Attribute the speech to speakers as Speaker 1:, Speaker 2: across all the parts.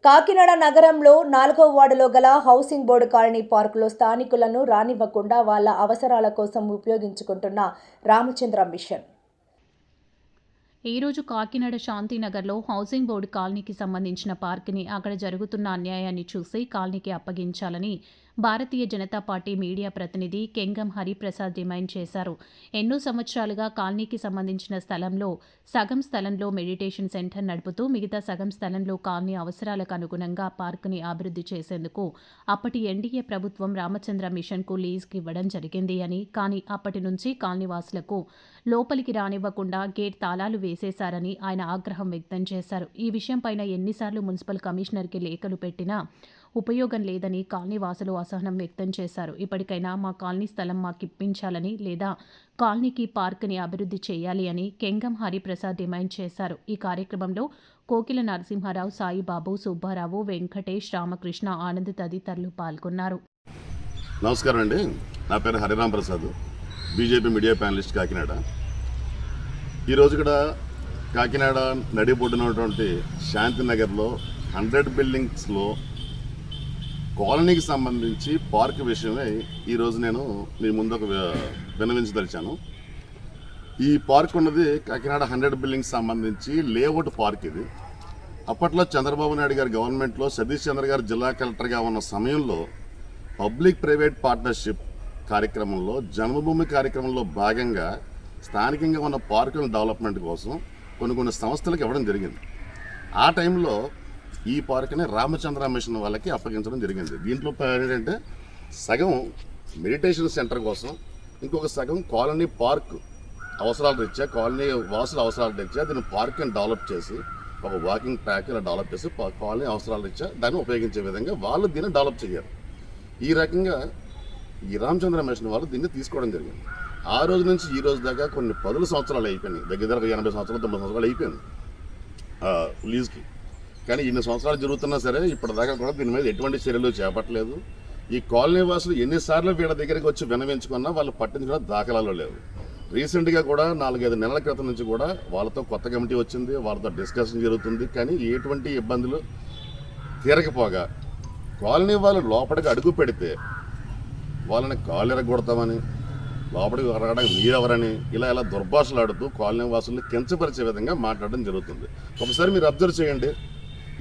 Speaker 1: కాకినాడ నగరంలో 4వ వార్డులో గల హౌసింగ్ బోర్డు కాలనీ పార్కులో స్థానికులను రానివ్వకుండా వాళ్ళ అవసరాల కోసం ఉపయోగించుకుంటున్న రామచంద్ర మిషన్.
Speaker 2: ఈ రోజు కాకినాడ శాంతినగర్లో హౌసింగ్ బోర్డు కాలనీకి సంబంధించిన పార్క్ని అక్కడ జరుగుతున్న అన్యాయాన్ని చూసి కాలనీకి అప్పగించాలని భారతీయ జనతా పార్టీ మీడియా ప్రతినిధి కెంగం హరిప్రసాద్ డిమాండ్ చేశారు. ఎన్నో సంవత్సరాలుగా కాలనీకి సంబంధించిన స్థలంలో సగం స్థలంలో మెడిటేషన్ సెంటర్ నడుపుతూ మిగతా సగం స్థలంలో కాలనీ అవసరాలకు అనుగుణంగా పార్కుని అభివృద్ధి చేసేందుకు అప్పటి ఎన్డీఏ ప్రభుత్వం రామచంద్ర మిషన్కు లీజ్కి ఇవ్వడం జరిగింది అని, కానీ అప్పటి నుంచి కాలనీవాసులకు లోపలికి రానివ్వకుండా గేట్ తాళాలు వేసేశారని ఆయన ఆగ్రహం వ్యక్తం చేశారు. ఈ విషయంపైన ఎన్నిసార్లు మున్సిపల్ కమిషనర్కి లేఖలు పెట్టినా ఉపయోగం లేదని కాలనీవాసులు అసహనం వ్యక్తం చేశారు. ఇప్పటికైనా మా కాలనీ స్థలం మాకిప్పించాలని లేదా కాలనీకి పార్కుని అభివృద్ధి చేయాలి అని కెంగం హరిప్రసాద్ డిమాండ్ చేశారు. ఈ కార్యక్రమంలో కోకిల నరసింహారావు, సాయిబాబు, సుబ్బారావు, వెంకటేష్, రామకృష్ణ, ఆనంద్ తదితరులు పాల్గొన్నారు.
Speaker 3: నమస్కారం అండి. నా పేరు Hariram Prasad, BJP media panellist Kakinada. ఈరోజు ఇక్కడ కాకినాడ నడిబొడ్డునటువంటి శాంతినగర్లో 100 బిల్డింగ్స్లో కాలనీకి సంబంధించి పార్క్ విషయమై ఈరోజు నేను మీ ముందు ఒక విన్నవించదలిచాను. ఈ పార్క్ ఉన్నది కాకినాడ 100 బిల్డింగ్స్ సంబంధించి లేఅవుట్ పార్క్. ఇది అప్పట్లో చంద్రబాబు నాయుడు గారి గవర్నమెంట్లో సతీష్ చంద్ర గారు జిల్లా కలెక్టర్గా ఉన్న సమయంలో పబ్లిక్ ప్రైవేట్ పార్ట్నర్షిప్ కార్యక్రమంలో జన్మభూమి కార్యక్రమంలో భాగంగా స్థానికంగా ఉన్న పార్కుల డెవలప్మెంట్ కోసం కొన్ని సంస్థలకు ఇవ్వడం జరిగింది. ఆ టైంలో ఈ పార్క్ని రామచంద్ర మిషన్ వాళ్ళకి అప్పగించడం జరిగింది. దీంట్లో ఏంటంటే సగం మెడిటేషన్ సెంటర్ కోసం, ఇంకొక సగం కాలనీ పార్క్ అవసరాలు రీత్యా, కాలనీ వాసుల అవసరాలు రీత్యా దీన్ని పార్క్ని డెవలప్ చేసి ఒక వాకింగ్ ట్రాక్ ఇలా డెవలప్ చేసి కాలనీ అవసరాలు రీత్యా దాన్ని ఉపయోగించే విధంగా వాళ్ళు దీన్ని డెవలప్ చేయారు. ఈ రకంగా ఈ రామచంద్ర మిషన్ వాళ్ళు దీన్ని తీసుకోవడం జరిగింది. ఆ రోజు నుంచి ఈ రోజు దాకా కొన్ని 10 సంవత్సరాలు అయిపోయినాయి. దగ్గర 80 సంవత్సరాలు 90 సంవత్సరాలు అయిపోయింది లీజ్కి. కానీ ఇన్ని సంవత్సరాలు జరుగుతున్నా సరే ఇప్పటిదాకా కూడా దీని మీద ఎటువంటి చర్యలు చేపట్టలేదు. ఈ కాలనీ వాసులు ఎన్నిసార్లు వీళ్ళ దగ్గరికి వచ్చి విన్నవించుకున్నా వాళ్ళు పట్టించుకున్న దాఖలాలు లేవు. రీసెంట్గా కూడా 4-5 నెలల క్రితం నుంచి కూడా వాళ్ళతో కొత్త కమిటీ వచ్చింది, వాళ్ళతో డిస్కషన్ జరుగుతుంది. కానీ ఎటువంటి ఇబ్బందులు తీరకపోగా కాలనీ వాళ్ళు లోపలికి అడుగు పెడితే వాళ్ళని కాళ్ళు ఎరగొడతామని, లోపలికి రావడానికి మీరెవరని ఇలా దుర్భాషలాడుతూ కాలనీ వాసుల్ని కించపరిచే విధంగా మాట్లాడడం జరుగుతుంది. ఒకసారి మీరు అబ్జర్వ్ చేయండి.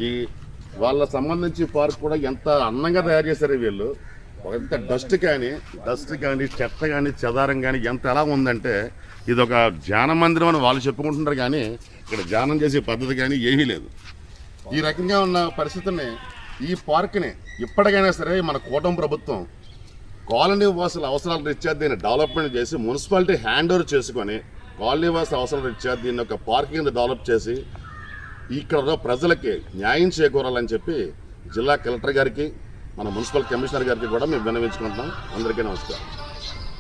Speaker 3: ఈ వాళ్ళ సంబంధించి పార్క్ కూడా ఎంత అందంగా తయారు చేశారు వీళ్ళు. ఎంత డస్ట్ కానీ చెత్త కానీ చెదారం కానీ ఎలా ఉందంటే ఇది ఒక ధ్యాన మందిరం అని వాళ్ళు చెప్పుకుంటున్నారు. కానీ ఇక్కడ ధ్యానం చేసే పద్ధతి కానీ ఏమీ లేదు. ఈ రకంగా ఉన్న పరిస్థితిని ఈ పార్క్ని ఇప్పటికైనా సరే మన కూటమి ప్రభుత్వం కాలనీ వాసుల అవసరాల రీత్యా దీన్ని డెవలప్మెంట్ చేసి మున్సిపాలిటీ హ్యాండ్ ఓవర్ చేసుకొని కాలనీ వాసుల అవసరాల రీత్యా దీన్ని ఒక పార్క్ కింద డెవలప్ చేసి ఇక్కడ ప్రజలకి న్యాయం చేకూరాలని చెప్పి జిల్లా కలెక్టర్ గారికి, మన మున్సిపల్ కమిషనర్ గారికి కూడా మేము విన్నవించుకుంటున్నాం. అందరికీ నమస్కారం.